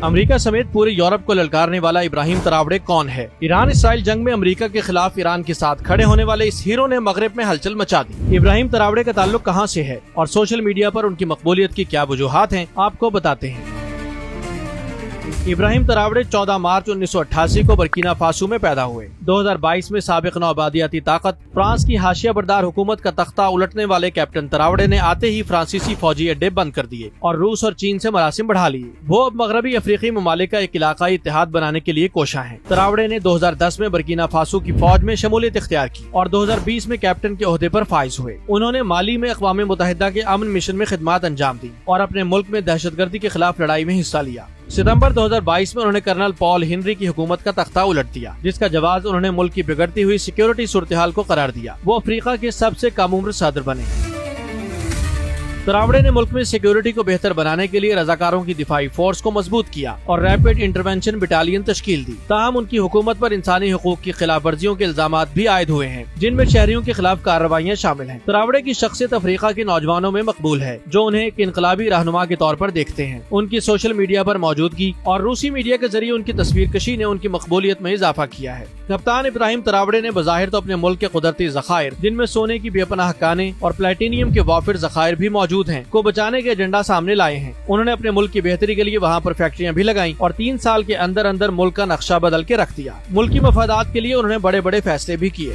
امریکہ سمیت پورے یورپ کو للکارنے والا ابراہیم تراوڑے کون ہے؟ ایران اسرائیل جنگ میں امریکہ کے خلاف ایران کے ساتھ کھڑے ہونے والے اس ہیرو نے مغرب میں ہلچل مچا دی۔ ابراہیم تراوڑے کا تعلق کہاں سے ہے اور سوشل میڈیا پر ان کی مقبولیت کی کیا وجوہات ہیں، آپ کو بتاتے ہیں۔ ابراہیم تراوڑے 14 مارچ 1988 کو برکینا فاسو میں پیدا ہوئے۔ 2022 میں سابق نوآبادیاتی طاقت فرانس کی حاشیہ بردار حکومت کا تختہ الٹنے والے کیپٹن تراوڑے نے آتے ہی فرانسیسی فوجی اڈے بند کر دیے اور روس اور چین سے مراسم بڑھا لیے۔ وہ اب مغربی افریقی ممالک کا ایک علاقائی اتحاد بنانے کے لیے کوشاں ہیں۔ تراوڑے نے 2010 میں برکینا فاسو کی فوج میں شمولیت اختیار کی اور 2020 میں کیپٹن کے عہدے پر فائز ہوئے۔ انہوں نے مالی میں اقوام متحدہ کے امن مشن میں خدمات انجام دی اور اپنے ملک میں دہشت گردی کے خلاف لڑائی میں حصہ لیا۔ ستمبر 2022 میں انہوں نے کرنل پال ہنری کی حکومت کا تختہ الٹ دیا، جس کا جواز انہوں نے ملک کی بگڑتی ہوئی سیکیورٹی صورتحال کو قرار دیا۔ وہ افریقہ کے سب سے کم عمر صدر بنے۔ تراوڑے نے ملک میں سیکیورٹی کو بہتر بنانے کے لیے رضاکاروں کی دفاعی فورس کو مضبوط کیا اور ریپڈ انٹرونشن بٹالین تشکیل دی۔ تاہم ان کی حکومت پر انسانی حقوق کی خلاف ورزیوں کے الزامات بھی عائد ہوئے ہیں، جن میں شہریوں کے خلاف کارروائیاں شامل ہیں۔ تراوڑے کی شخصیت افریقہ کے نوجوانوں میں مقبول ہے، جو انہیں ایک انقلابی رہنما کے طور پر دیکھتے ہیں۔ ان کی سوشل میڈیا پر موجودگی اور روسی میڈیا کے ذریعے ان کی تصویر کشی نے ان کی مقبولیت میں اضافہ کیا ہے۔ کپتان ابراہیم تراوڑے نے بظاہر تو اپنے ملک کے قدرتی ذخائر، جن میں سونے کی بے پناہ کانیں اور پلیٹینیم کے وافر ذخائر بھی موجود ہیں، کو بچانے کے ایجنڈا سامنے لائے ہیں۔ انہوں نے اپنے ملک کی بہتری کے لیے وہاں پر فیکٹریاں بھی لگائیں اور 3 سال کے اندر اندر ملک کا نقشہ بدل کے رکھ دیا۔ ملکی مفادات کے لیے انہوں نے بڑے بڑے فیصلے بھی کیے۔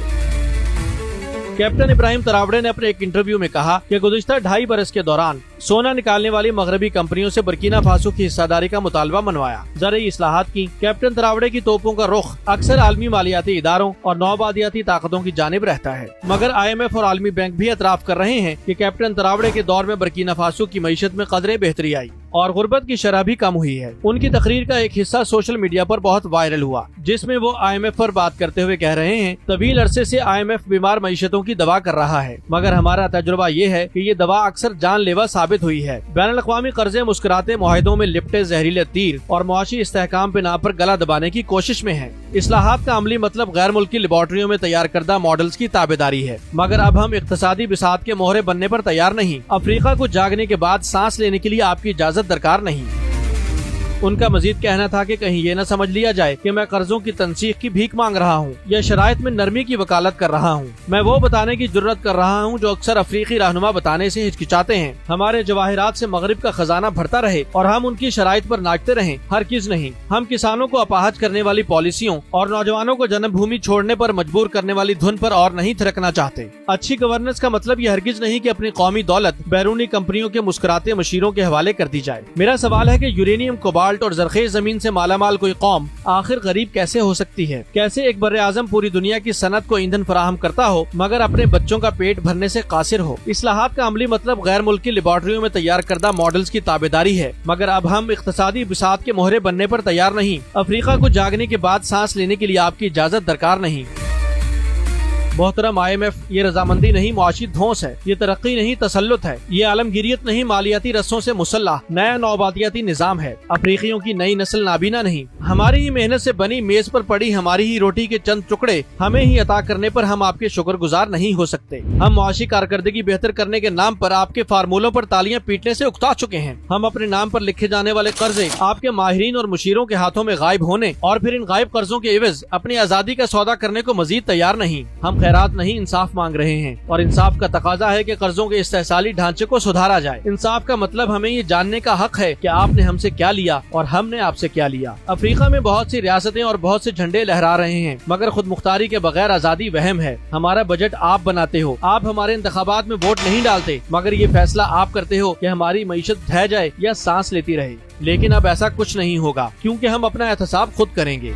کیپٹن ابراہیم تراوڑے نے اپنے ایک انٹرویو میں کہا کہ گزشتہ 2.5 برس کے دوران سونا نکالنے والی مغربی کمپنیوں سے برکینا فاسو کی حصہ داری کا مطالبہ منوایا، زرعی اصلاحات کی۔ کیپٹن تراوڑے کی توپوں کا رخ اکثر عالمی مالیاتی اداروں اور نوآبادیاتی طاقتوں کی جانب رہتا ہے، مگر IMF اور عالمی بینک بھی اعتراف کر رہے ہیں کہ کیپٹن تراوڑے کے دور میں برکینا فاسو کی معیشت میں قدرے بہتری آئی اور غربت کی شرح بھی کم ہوئی ہے۔ ان کی تقریر کا ایک حصہ سوشل میڈیا پر بہت وائرل ہوا، جس میں وہ IMF پر بات کرتے ہوئے کہہ رہے ہیں، طویل عرصے سے IMF بیمار معیشتوں کی دوا کر رہا ہے، مگر ہمارا تجربہ یہ ہے کہ یہ دوا اکثر جان لیوا ثابت ہوئی ہے۔ بین الاقوامی قرضے مسکراتے معاہدوں میں لپٹے زہریلے تیر اور معاشی استحکام پہ نام پر گلا دبانے کی کوشش میں ہے۔ اصلاحات کا عملی مطلب غیر ملکی لیبارٹریوں میں تیار کردہ ماڈلز کی تابعداری ہے، مگر اب ہم اقتصادی بساط کے مہرے بننے پر تیار نہیں۔ افریقہ کو جاگنے کے بعد سانس لینے کے لیے آپ کی اجازت درکار نہیں۔ ان کا مزید کہنا تھا کہ کہیں یہ نہ سمجھ لیا جائے کہ میں قرضوں کی تنسیخ کی بھیک مانگ رہا ہوں یا شرائط میں نرمی کی وکالت کر رہا ہوں۔ میں وہ بتانے کی جرت کر رہا ہوں جو اکثر افریقی رہنما بتانے سے ہچکچاتے ہیں۔ ہمارے جواہرات سے مغرب کا خزانہ بھرتا رہے اور ہم ان کی شرائط پر ناچتے رہیں، ہرگز نہیں۔ ہم کسانوں کو اپاہج کرنے والی پالیسیوں اور نوجوانوں کو جنم بھومی چھوڑنے پر مجبور کرنے والی دھن پر اور نہیں تھرکنا چاہتے۔ اچھی گورننس کا مطلب یہ ہرگز نہیں کہ اپنی قومی دولت بیرونی کمپنیوں کے مسکراتے مشیروں کے حوالے کر دی جائے۔ میرا سوال ہے کہ یورینیم، کوبالٹ اور زرخیز زمین سے مالا مال کوئی قوم آخر غریب کیسے ہو سکتی ہے؟ کیسے ایک بر اعظم پوری دنیا کی صنعت کو ایندھن فراہم کرتا ہو مگر اپنے بچوں کا پیٹ بھرنے سے قاصر ہو؟ اصلاحات کا عملی مطلب غیر ملکی لیبارٹریوں میں تیار کردہ ماڈلز کی تابعداری ہے، مگر اب ہم اقتصادی بساط کے مہرے بننے پر تیار نہیں۔ افریقہ کو جاگنے کے بعد سانس لینے کے لیے آپ کی اجازت درکار نہیں۔ محترم IMF، یہ رضامندی نہیں معاشی دھونس ہے، یہ ترقی نہیں تسلط ہے، یہ عالمگیریت نہیں مالیاتی رسوں سے مسلح نیا نوآبادیاتی نظام ہے۔ افریقیوں کی نئی نسل نابینا نہیں۔ ہماری ہی محنت سے بنی میز پر پڑی ہماری ہی روٹی کے چند ٹکڑے ہمیں ہی عطا کرنے پر ہم آپ کے شکر گزار نہیں ہو سکتے۔ ہم معاشی کارکردگی بہتر کرنے کے نام پر آپ کے فارمولوں پر تالیاں پیٹنے سے اکتا چکے ہیں۔ ہم اپنے نام پر لکھے جانے والے قرضے آپ کے ماہرین اور مشیروں کے ہاتھوں میں غائب ہونے اور پھر ان غائب قرضوں کے عوض اپنی آزادی کا سودا کرنے کو مزید تیار نہیں۔ ہم خیرات نہیں، انصاف مانگ رہے ہیں، اور انصاف کا تقاضا ہے کہ قرضوں کے استحصالی ڈھانچے کو سدھارا جائے۔ انصاف کا مطلب ہمیں یہ جاننے کا حق ہے کہ آپ نے ہم سے کیا لیا اور ہم نے آپ سے کیا لیا۔ افریقہ میں بہت سی ریاستیں اور بہت سے جھنڈے لہرا رہے ہیں، مگر خود مختاری کے بغیر آزادی وہم ہے۔ ہمارا بجٹ آپ بناتے ہو، آپ ہمارے انتخابات میں ووٹ نہیں ڈالتے، مگر یہ فیصلہ آپ کرتے ہو کہ ہماری معیشت ڈھہ جائے یا سانس لیتی رہے۔ لیکن اب ایسا کچھ نہیں ہوگا، کیونکہ ہم اپنا احتساب خود کریں گے۔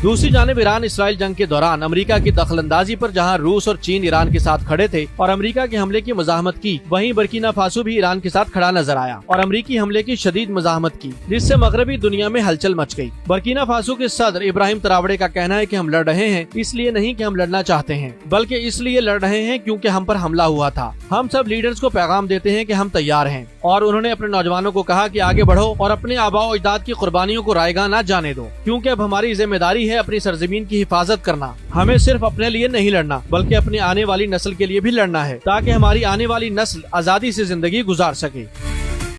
دوسری جانب ایران اسرائیل جنگ کے دوران امریکہ کی دخل اندازی پر جہاں روس اور چین ایران کے ساتھ کھڑے تھے اور امریکہ کے حملے کی مزاحمت کی، وہیں برکینا فاسو بھی ایران کے ساتھ کھڑا نظر آیا اور امریکی حملے کی شدید مزاحمت کی، جس سے مغربی دنیا میں ہلچل مچ گئی۔ برکینا فاسو کے صدر ابراہیم تراوڑے کا کہنا ہے کہ ہم لڑ رہے ہیں اس لیے نہیں کہ ہم لڑنا چاہتے ہیں، بلکہ اس لیے لڑ رہے ہیں کیونکہ ہم پر حملہ ہوا تھا۔ ہم سب لیڈرز کو پیغام دیتے ہیں کہ ہم تیار ہیں، اور انہوں نے اپنے نوجوانوں کو کہا کہ آگے بڑھو اور اپنے آباء و اجداد کی قربانیوں کو رائیگاں نہ جانے دو، کیونکہ اب ہماری ذمہ داری ہے اپنی سرزمین کی حفاظت کرنا۔ ہمیں صرف اپنے لیے نہیں لڑنا بلکہ اپنی آنے والی نسل کے لیے بھی لڑنا ہے، تاکہ ہماری آنے والی نسل آزادی سے زندگی گزار سکے۔